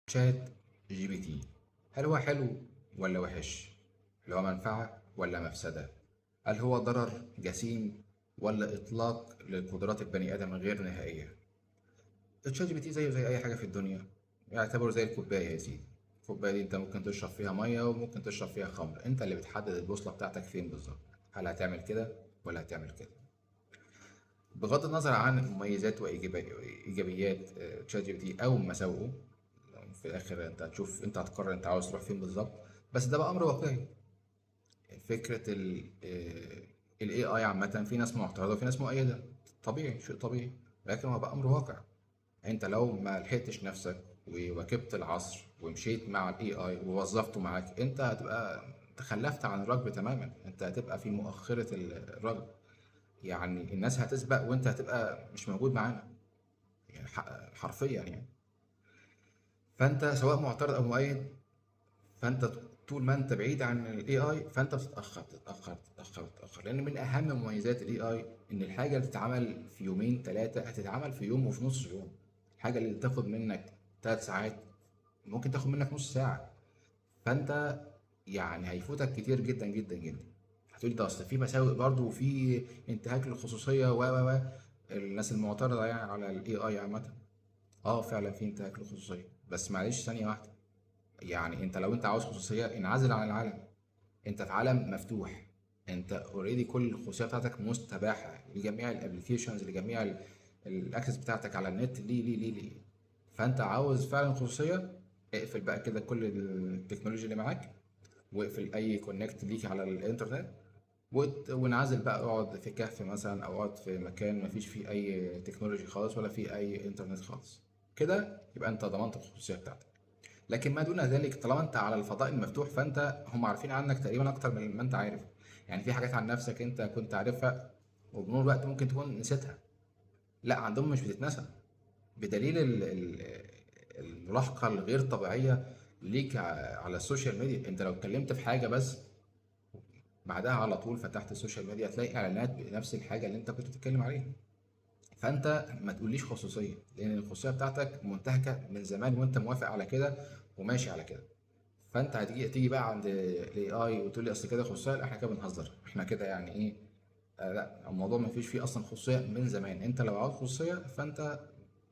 شات جي بي تي، هل هو حلو ولا وحش؟ هل هو منفعة ولا مفسدة؟ هل هو ضرر جسيم ولا إطلاق لقدرات البني آدم غير نهائية؟ الشات جي بي تي زيه زي أي حاجة في الدنيا، يعتبر زي الكوباية يا سيدي. الكوباية دي أنت ممكن تشرب فيها مية وممكن تشرب فيها خمر، أنت اللي بتحدد البوصلة بتاعتك فين بالظبط، هل هتعمل كده ولا هتعمل كده. بغض النظر عن مميزات وإيجابيات تشات جي بي تي أو مساوئه، في الاخر انت هتشوف، انت هتقرر انت عاوز تروح فين بالظبط. بس ده بقى امر واقعي. فكره الاي اي عامه، في ناس معترضه وفي ناس مؤيده. طبيعي، شيء طبيعي. لكن هو بقى امر واقع. انت لو ما لحقتش نفسك وواكبت العصر ومشيت مع الاي اي ووظفته معاك، انت هتبقى تخلفت عن الركب تماما، انت هتبقى في مؤخره الركب. يعني الناس هتسبق وانت هتبقى مش موجود معانا، يعني حرفيا يعني. فانت سواء معترض او مؤيد، فانت طول ما انت بعيد عن الاي اي فانت بتتاخر تتاخر تتاخر تتاخر، لان من اهم مميزات الاي اي ان الحاجه اللي تتعمل في يومين ثلاثه هتتعمل في يوم وفي نص يوم. الحاجه اللي تاخد منك 3 ساعات ممكن تاخد منك نص ساعه. فانت يعني هيفوتك كتير جدا جدا جدا. هتقولي ده اصل في مساوئ برضه وفي انتهاك للخصوصيه و الناس المعترضه يعني على الاي اي عامه. اه فعلا في انتهاك للخصوصيه، بس معلش ثانيه واحده. يعني انت لو انت عاوز خصوصيه انعزل عن العالم. انت في عالم مفتوح، انت اوريدي كل الخصوصيه بتاعتك مستباحه لجميع الابلكيشنز، لجميع الاكسس بتاعتك على النت، ليه. فانت عاوز فعلا خصوصيه، اقفل بقى كده كل التكنولوجيا اللي معاك، واقفل اي كونكت ليك على الانترنت، وانعزل بقى، اقعد في كهف مثلا او اقعد في مكان مفيش فيه اي تكنولوجي خالص ولا فيه اي انترنت خالص. كده يبقى انت ضمنت الخصوصيه بتاعتك. لكن ما دون ذلك، طالما انت على الفضاء المفتوح فانت هم عارفين عنك تقريبا اكتر من ما انت عارف. يعني في حاجات عن نفسك انت كنت عارفها وبمرور الوقت ممكن تكون نسيتها. لا، عندهم مش بتتنسى. بدليل الملاحقة الغير طبيعية ليك على السوشيال ميديا. انت لو اتكلمت في حاجة بس بعدها على طول فتحت السوشيال ميديا هتلاقي اعلانات بنفس الحاجة اللي انت كنت بتتكلم عليها. فانت ما تقوليش خصوصية، لان الخصوصية بتاعتك منتهكة من زمان وانت موافق على كده وماشي على كده. فانت تيجي بقى عند الاي اي وتقول لي اصل كده خصوصيه. لا، احنا كده بنهزر، احنا كده يعني ايه. لا، الموضوع ما فيش فيه اصلا خصوصيه من زمان. انت لو عاوز خصوصيه فانت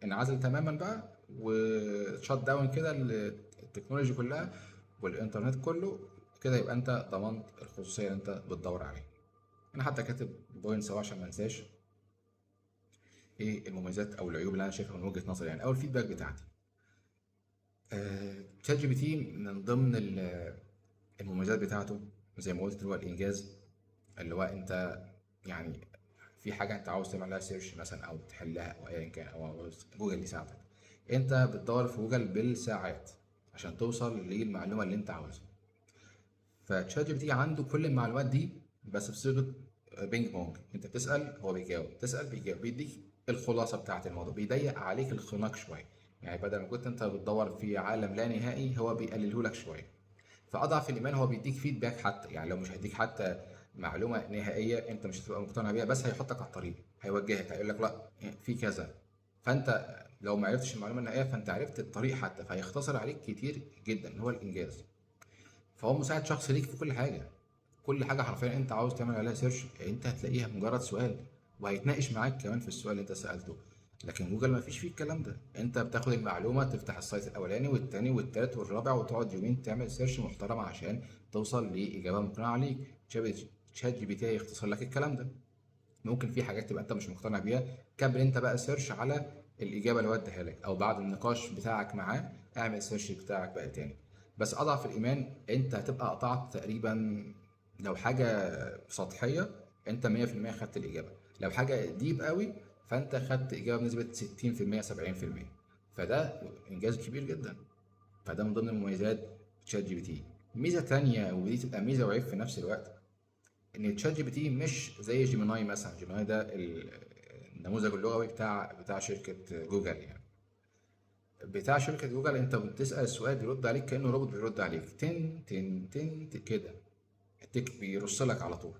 انعزل تماما بقى وشات داون كده التكنولوجي كلها والانترنت كله. كده يبقى انت ضمنت الخصوصيه اللي انت بتدور عليها. انا حتى كاتب بوينتس اهو عشان ما انساش ايه المميزات او العيوب اللي انا شايفها من وجهه نظري يعني، او الفيدباك بتاعتي. شات جي بي تي من ضمن المميزات بتاعته زي ما قلت اللي هو الانجاز. اللي هو انت يعني في حاجه انت عاوز تعمل عليها سيرش مثلا او تحلها او ايا كان، او عاوز جوجل يساعدك، انت بتدور في جوجل بالساعات عشان توصل للمعلومه اللي انت عاوزها. فتشات جي بي تي عنده كل المعلومات دي بس بصيغه بينج بونج. انت بتسال هو بيجاوب، تسال بيجاوب، بيديك الخلاصه بتاعه الموضوع، بيضيق عليك الخناق شويه. يعني بدل ما كنت انت بتدور في عالم لا نهائي هو بيقلله لك شويه. فاضعف الايمان هو بيديك فيدباك، حتى يعني لو مش هيديك حتى معلومه نهائيه انت مش هتبقى مقتنع بيها، بس هيحطك على الطريق، هيوجهك، هيقول لك لا في كذا. فانت لو ما عرفتش المعلومه النهائيه فانت عرفت الطريق حتى، فهيختصر عليك كتير جدا، هو الانجاز. فهو مساعد شخص ليك في كل حاجه. كل حاجه حرفيا انت عاوز تعمل عليها سيرش انت هتلاقيها بمجرد سؤال، وهيتناقش معاك كمان في السؤال اللي انت سالته. لكن جوجل ما فيش فيه الكلام ده. انت بتاخد المعلومه تفتح السايت الاولاني والتاني والتالت والرابع وتقعد يومين تعمل سيرش محترم عشان توصل لاجابه مقنعه ليك. شات جي بي تي هيختصر لك الكلام ده. ممكن في حاجات تبقى انت مش مقتنع بيها، كمل انت بقى سيرش على الاجابه اللي هو اداها لك، او بعد النقاش بتاعك معاه اعمل سيرش بتاعك بقى تاني. بس اضعف الايمان انت هتبقى قطعت تقريبا. لو حاجه سطحيه انت 100% خدت الاجابه. لو حاجه ديب قوي فانت خدت اجابه بنسبه 60% 70%. فده انجاز كبير جدا. فده من ضمن مميزات شات جي بي تي. ميزه تانية ودي تبقى ميزه وعيب في نفس الوقت، ان تشات جي بي تي مش زي جيميناي مثلا. جيميناي ده النموذج اللغوي بتاع شركة جوجل يعني. بتاع شركة جوجل انت بتسأل السؤال بيرد عليك كأنه روبوت بيرد عليك، تن تن تن, تن كده، التك بيرص لك على طول.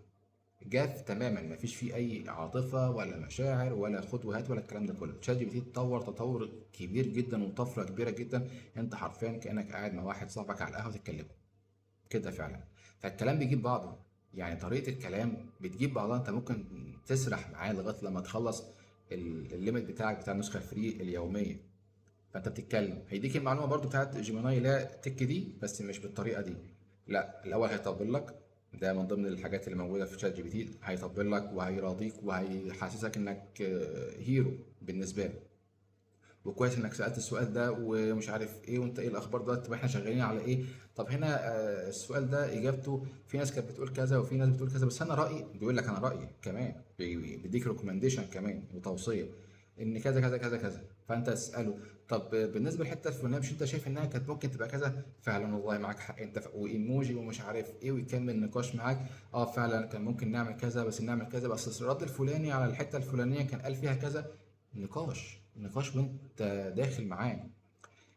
جاف تماما، مفيش فيه اي عاطفه ولا مشاعر ولا خد وهات ولا الكلام ده كله. تشات جي بي تي اتطور تطور كبير جدا وطفره كبيره جدا. انت حرفيا كانك قاعد مع واحد صاحبك على القهوه تتكلموا كده فعلا. فالكلام بيجيب بعضه، يعني طريقه الكلام بتجيب بعضها. انت ممكن تسرح معاه لغايه لما تخلص الليميت بتاعك بتاع النسخه الفري اليوميه. فانت بتتكلم هيديك المعلومه برضو بتاعت جيميناي لا تك دي، بس مش بالطريقه دي. لا، الاول هيطبل لك، ده من ضمن الحاجات اللي موجوده في شات جي بي تي. هيطبل لك وهيراضيك وهيحسسك انك هيرو بالنسبه له، وكويس انك سالت السؤال ده ومش عارف ايه، وانت ايه الاخبار دلوقتي، طب احنا شغالين على ايه. طب هنا السؤال ده اجابته في ناس كانت بتقول كذا وفي ناس بتقول كذا، بس انا رايي، بيقول لك انا رايي كمان، بيديك ريكومنديشن كمان وتوصيه ان كذا كذا كذا كذا. فانت تساله طب بالنسبه للحته الفلانيه مش انت شايف انها كانت ممكن تبقى كذا؟ فعلا والله معاك حق انت وايموجي ومش عارف ايه، ويكمل نقاش معاك. اه فعلا كان ممكن نعمل كذا، بس نعمل كذا، بس الرد الفلاني على الحته الفلانيه كان قال فيها كذا. نقاش نقاش وانت داخل معاه.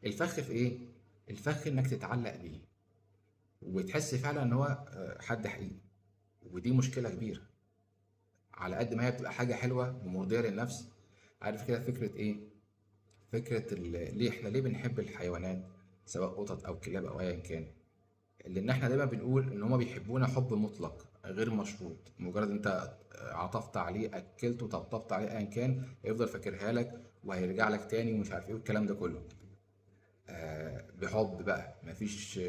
الفخ في ايه؟ الفخ انك تتعلق بيه وتحس فعلا ان هو حد حقيقي. ودي مشكلة كبيرة، على قد ما هي بتبقى حاجة حلوة ومرضية للنفس. عارف كده فكرة ايه؟ فكرة ليه احنا ليه بنحب الحيوانات، سواء قطط او كلاب او ايا كان؟ لان احنا دايما بنقول ان هما بيحبونا حب مطلق غير مشروط. مجرد انت عطفت عليه، اكلته، طبطبت عليه، ايا كان، هيفضل فاكرها لك وهيرجع لك تاني ومش عارف ايه والكلام ده كله. بحب بقى، مفيش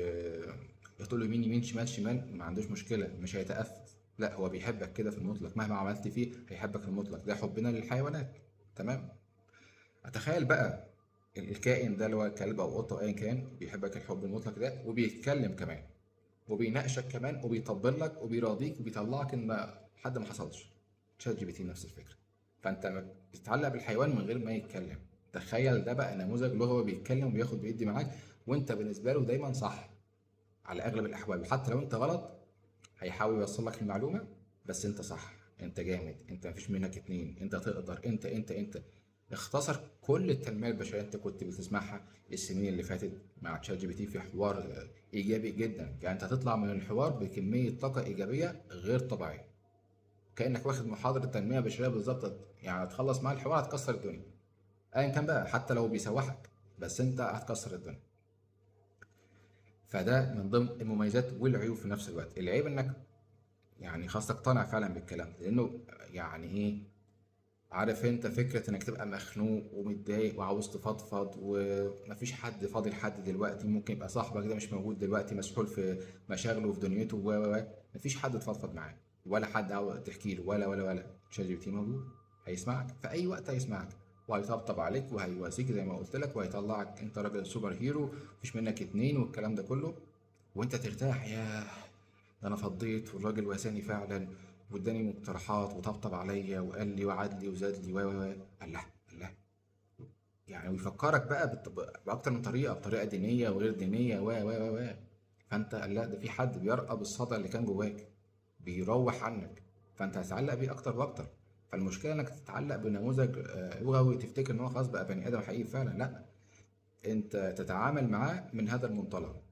تقول له يمين يمين شمال شمال، ما عندوش مشكله، مش هيتأفف. لا، هو بيحبك كده في المطلق، مهما عملت فيه هيحبك في المطلق. ده حبنا للحيوانات. تمام. اتخيل بقى الكائن ده اللي هو كلب او قطه او ايا كان بيحبك الحب المطلق ده، وبيتكلم كمان وبيناقشك كمان وبيطبل لك وبيراضيك وبيطلعك ان حد ما حصلش. شات جي بي تي نفس الفكره. فانت بتتعلق بالحيوان من غير ما يتكلم. تخيل ده بقى نموذج لغوي بيتكلم وبياخد بيدي معاك، وانت بالنسبه له دايما صح على اغلب الاحوال. حتى لو انت غلط هيحاول يوصل لك المعلومه، بس انت صح، انت جامد، انت مفيش منك اتنين، انت تقدر، انت. اختصر كل التنميه البشريه انت كنت بتسمعها السنين اللي فاتت مع تشات جي بي تي في حوار ايجابي جدا. يعني انت هتطلع من الحوار بكميه طاقه ايجابيه غير طبيعيه، كانك واخد محاضره تنميه بشريه بالظبط. يعني هتخلص مع الحوار هتكسر الدنيا، ايا كان بقى، حتى لو بيسوحك بس انت هتكسر الدنيا. فده من ضمن المميزات والعيوب في نفس الوقت. العيب انك يعني خلاص تقتنع فعلا بالكلام ده، لانه يعني ايه، عارف انت فكرة انك تبقى مخنوق ومتضايق وعاوز تفضفض ومفيش حد فاضي لحد دلوقتي، ممكن يبقى صاحبك ده مش موجود دلوقتي، مسحول في مشاغله وفي دنيته مفيش حد تفضفض معاه ولا حد عاوز تحكي له ولا شات جي بي تي موجود، هيسمعك في اي وقت، هيسمعك وهيطبطب عليك وهيواسيك زي ما قلت لك، وهيطلعك انت راجل سوبر هيرو مفيش منك اتنين والكلام ده كله. وانت ترتاح، ياه ده انا فضيت والراجل واساني فعلا واداني مقترحات وطبطب عليا وقال لي وعد لي وزاد لي الله الله. يعني ويفكرك بقى باكتر من طريقه، بطريقه دينيه وغير دينيه فانت لا، ده في حد بيرقب الصدى اللي كان جواك، بيروح عنك، فانت هتتعلق بيه اكتر واكتر. فالمشكله انك تتعلق بنموذج لغوي تفتكر ان هو خلاص بقى بني ادم حقيقي فعلا. لا، انت تتعامل معاه من هذا المنطلق.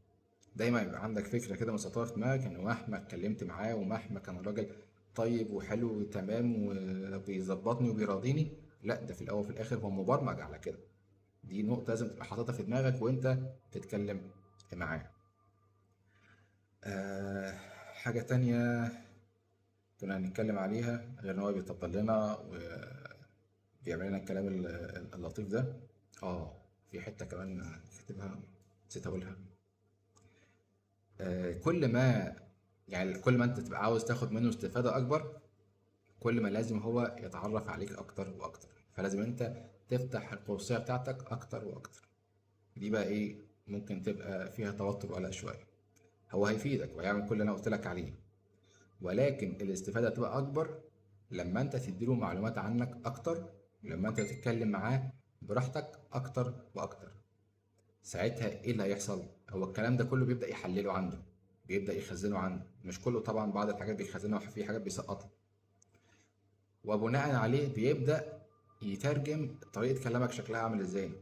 دايما يبقى عندك فكرة كده مسيطرة في دماغك إنه مهما اتكلمت معاه ومهما كان الراجل طيب وحلو وتمام وبيظبطني وبيراضيني، لا، ده في الأول وفي الآخر هو مبرمج على كده. دي نقطة لازم تبقى حاططها في دماغك وأنت بتتكلم معاه. أه، حاجة تانية كنا هنتكلم عليها غير إن هو بيطبل لنا وبيعمل لنا الكلام اللطيف ده. اه، في حتة كمان كاتبها نسيت أقولها. كل ما يعني كل ما انت تبقى عاوز تاخد منه استفادة اكبر، كل ما لازم هو يتعرف عليك اكتر واكتر. فلازم انت تفتح القوسية بتاعتك اكتر واكتر. دي بقى ايه، ممكن تبقى فيها توتر وقلق شوية. هو هيفيدك وهيعمل كل اللي انا قلت لك عليه، ولكن الاستفادة تبقى اكبر لما انت تديله معلومات عنك اكتر، لما انت تتكلم معاه براحتك اكتر واكتر. ساعتها ايه اللي هيحصل؟ هو الكلام ده كله بيبدأ يحلله عنده، بيبدأ يخزنه عنده، مش كله طبعا، بعض الحاجات بيخزنها وفي حاجات بيسقطها، وبناء عليه بيبدأ يترجم طريقة كلامك شكلها عامل ازاي.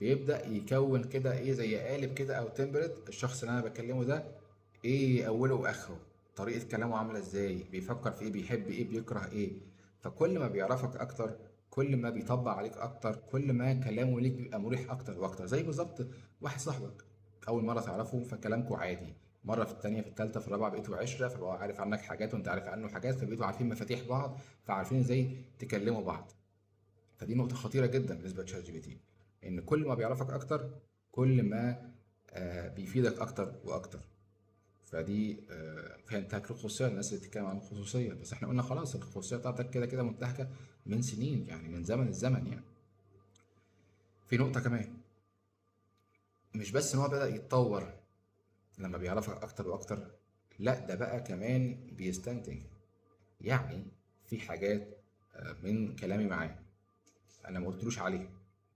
بيبدأ يكون كده ايه زي قالب كده او تمبلت الشخص اللي انا بكلمه ده، ايه اوله واخره. طريقة كلامه عاملة ازاي، بيفكر في ايه، بيحب ايه، بيكره ايه. فكل ما بيعرفك اكتر، كل ما بيطبق عليك اكتر، كل ما كلامه ليك بيبقى مريح اكتر واكتر. زي بالظبط واحد صاحبك اول مرة تعرفه فكلامكوا عادي، مرة في التانية في التالتة في الرابعة بقيتوا عشرة، فبقى عارف عنك حاجات وانت عارف عنه حاجات، فبقيتوا عارفين مفاتيح بعض، فعارفين ازاي تكلموا بعض. فدي نقطة خطيرة جدا بالنسبة لشات جي بي تي، إن كل ما بيعرفك أكتر كل ما بيفيدك أكتر وأكتر. فدي فيها انتهاك الخصوصية، الناس اللي بتتكلم عن الخصوصية، بس احنا قلنا خلاص الخصوصية بتاعتك كده كده منتهكة من سنين، يعني من زمن الزمن يعني. في نقطة كمان، مش بس إن هو بدأ يتطور لما بيعرفك أكتر وأكتر، لا ده بقى كمان بيستنتج. يعني في حاجات من كلامي معاه أنا ما قلتلوش عليها،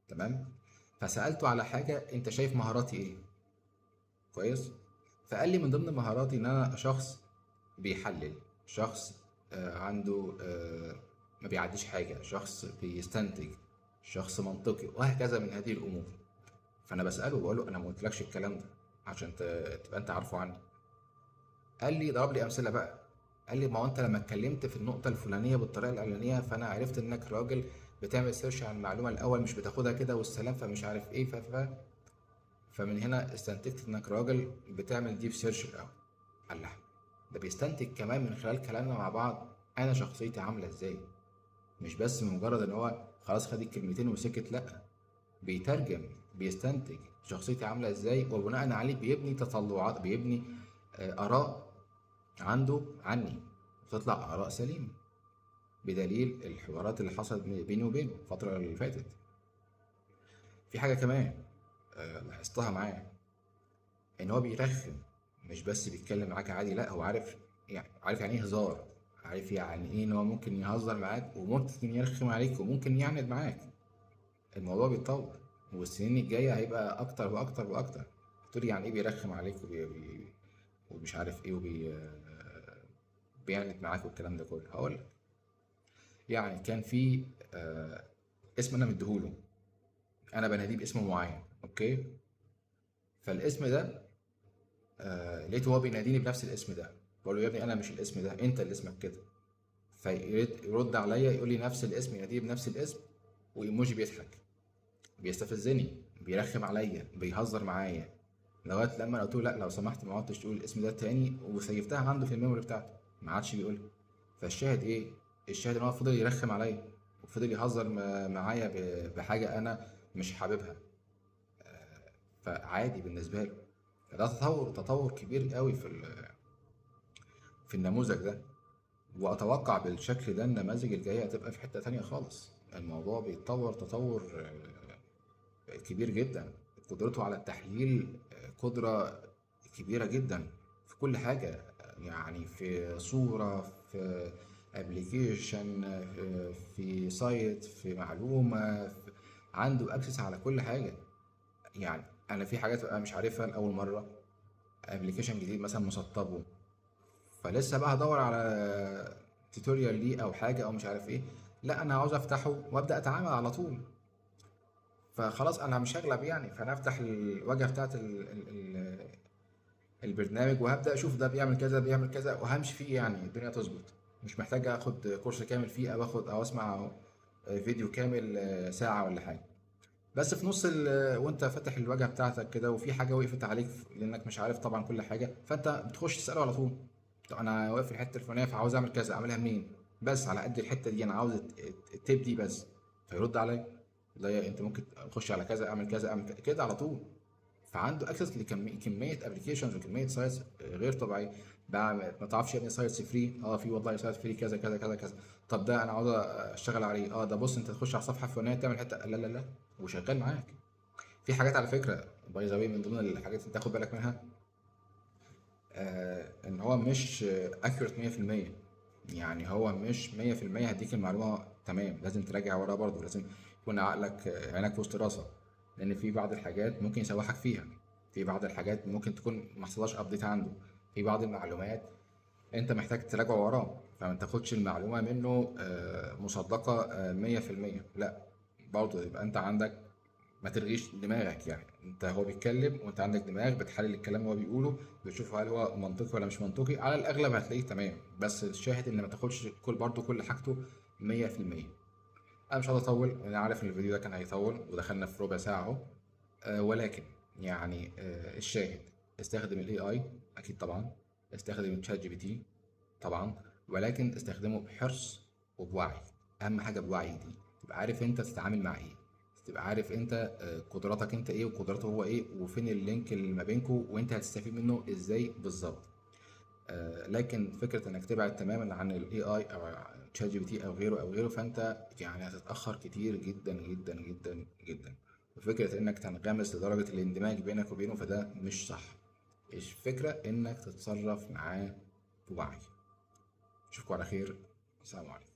تمام؟ فسألته على حاجة أنت شايف مهاراتي إيه؟ كويس. فقال لي من ضمن مهاراتي ان انا شخص بيحلل، شخص عنده ما بيعديش حاجه، شخص بيستنتج، شخص منطقي، وهكذا من هذه الامور. فانا بساله بقول له انا ما قلتلكش الكلام ده عشان تبقى انت عارفه عني. قال لي ضرب لي امثله بقى، قال لي ما هو انت لما اتكلمت في النقطه الفلانيه بالطريقه الاعلانيه فانا عرفت انك راجل بتعمل سيرش عن المعلومه الاول، مش بتاخدها كده والسلام، فمش عارف ايه فمن هنا استنتجت انك راجل بتعمل ديب سيرش الاول. الله، ده بيستنتج كمان من خلال كلامنا مع بعض انا شخصيتي عامله ازاي، مش بس من مجرد ان هو خلاص خد الكلمتين وسكت، لا بيترجم، بيستنتج شخصيتي عامله ازاي، وبناء عليه بيبني تطلعات، بيبني اراء عنده عني، وتطلع اراء سليمه، بدليل الحوارات اللي حصلت بيني وبينه الفتره اللي فاتت. في حاجه كمان لاحظتها معاه، ان هو بيرخم، مش بس بيتكلم معاك عادي، لا هو عارف، يعني عارف يعني ايه هزار، عارف يعني ايه ان هو ممكن يهزر معاك وممكن يرخم عليك وممكن يعند معاك. الموضوع بيتطور، والسنين الجاية هيبقى اكتر واكتر واكتر. تقول يعني ايه بيرخم عليك ومش عارف ايه بيعند معاك والكلام ده كله. هقول لك، يعني كان في اسم انا مديهوله، انا بناديه باسم معين، اوكي؟ فالاسم ده لقيته هو بيناديني بنفس الاسم ده، بقول له يا ابني انا مش الاسم ده، انت اللي اسمك كده. فيرد عليا يقول لي نفس الاسم، يناديه بنفس الاسم، وايموجي بيضحك، بيستفزني، بيرخم عليا، بيهزر معايا، لغايه لما انا قلت له لا لو سمحت ما عدتش تقول الاسم ده تاني، وسيفتها عنده في الميموري بتاعته، ما عادش بيقولها. فالشاهد ايه؟ الشاهد ان هو فضل يرخم عليا، وفضل يهزر معايا بحاجه انا مش حاببها، فعادي بالنسبه له. ده تطور كبير قوي في النموذج ده. واتوقع بالشكل ده النماذج الجايه هتبقى في حته تانية خالص. الموضوع بيتطور تطور كبير جدا. قدرته على التحليل قدره كبيره جدا في كل حاجه، يعني في صوره، في ابلكيشن، في سايت، في معلومه، عنده اكسس على كل حاجه. يعني انا في حاجات ببقى مش عارفها لاول مره، ابلكيشن جديد مثلا مسطبه، فلسه بقى هدور على توتوريال ليه او حاجه او مش عارف ايه، لا انا عاوز افتحه وابدا اتعامل على طول. فخلاص انا مش هغلب يعني، فانا افتح الواجهه بتاعت البرنامج وهبدا اشوف ده بيعمل كذا بيعمل كذا وهمشي فيه، يعني الدنيا تظبط. مش محتاج اخد كورس كامل فيه او اخد او اسمع فيديو كامل ساعه ولا حاجه. بس في نص وانت فاتح الواجهه بتاعتك كده وفي حاجه وقفت عليك لانك مش عارف طبعا كل حاجه، فانت بتخش تساله على طول. طب انا واقف في الحته الفلانيه فعاوز اعمل كذا، اعملها منين؟ بس على قد الحته دي انا عاوز التيب دي بس. فيرد عليا، لا انت ممكن تخش على كذا، اعمل كذا، اعمل كذا كده على طول. فعنده اكسس لكميه ابلكيشنز وكميه سايتس غير طبيعيه. بقى ما تعرفش يا ابني سايتس فري، في والله سايت فري كذا كذا كذا كذا. طب ده انا عاوز اشتغل عليه، ده بص انت تخش على الصفحه الفلانيه تعمل حته، لا لا لا، وشغال معاك. في حاجات على فكره باي ذا واي من ضمن الحاجات اللي تاخد بالك منها، ان هو مش اكيوريت 100%. يعني هو مش 100% هديك المعلومه تمام، لازم تراجع ورا برضه، لازم يكون عقلك عينك في وسط راسك، لان في بعض الحاجات ممكن يسوحك فيها، في بعض الحاجات ممكن تكون ما حصلهاش ابديت عنده، في بعض المعلومات انت محتاج تراجع وراه، فما تاخدش المعلومه منه مصدقه 100%، لا برضه يبقى انت عندك ما تلغيش دماغك. يعني انت هو بيتكلم وانت عندك دماغ بتحلل الكلام اللي هو بيقوله، بتشوف هل هو منطقي ولا مش منطقي. على الاغلب هتلاقيه تمام، بس الشاهد ان ما تاخدش كل حاجته 100%. انا مش عايز اطول، انا عارف ان الفيديو ده كان هيطول ودخلنا في ربع ساعه اهو. ولكن يعني الشاهد، استخدم الاي اي اكيد طبعا، استخدم تشات جي بي تي طبعا، ولكن استخدمه بحرص وبوعي. اهم حاجه بوعي دي، تبقى عارف انت تتعامل مع ايه، تبقى عارف انت قدراتك انت ايه وقدراته هو ايه، وفين اللينك اللي ما بينكم، وانت هتستفيد منه ازاي بالظبط. لكن فكره انك تبعد تماما عن الاي اي او تشات جي بي تي او غيره او غيره، فانت يعني هتتاخر كتير جدا جدا جدا جدا. وفكره انك تنغمس لدرجه الاندماج بينك وبينه، فده مش صح. الفكره انك تتصرف معاه بوعي. اشوفكم على خير. السلام عليكم.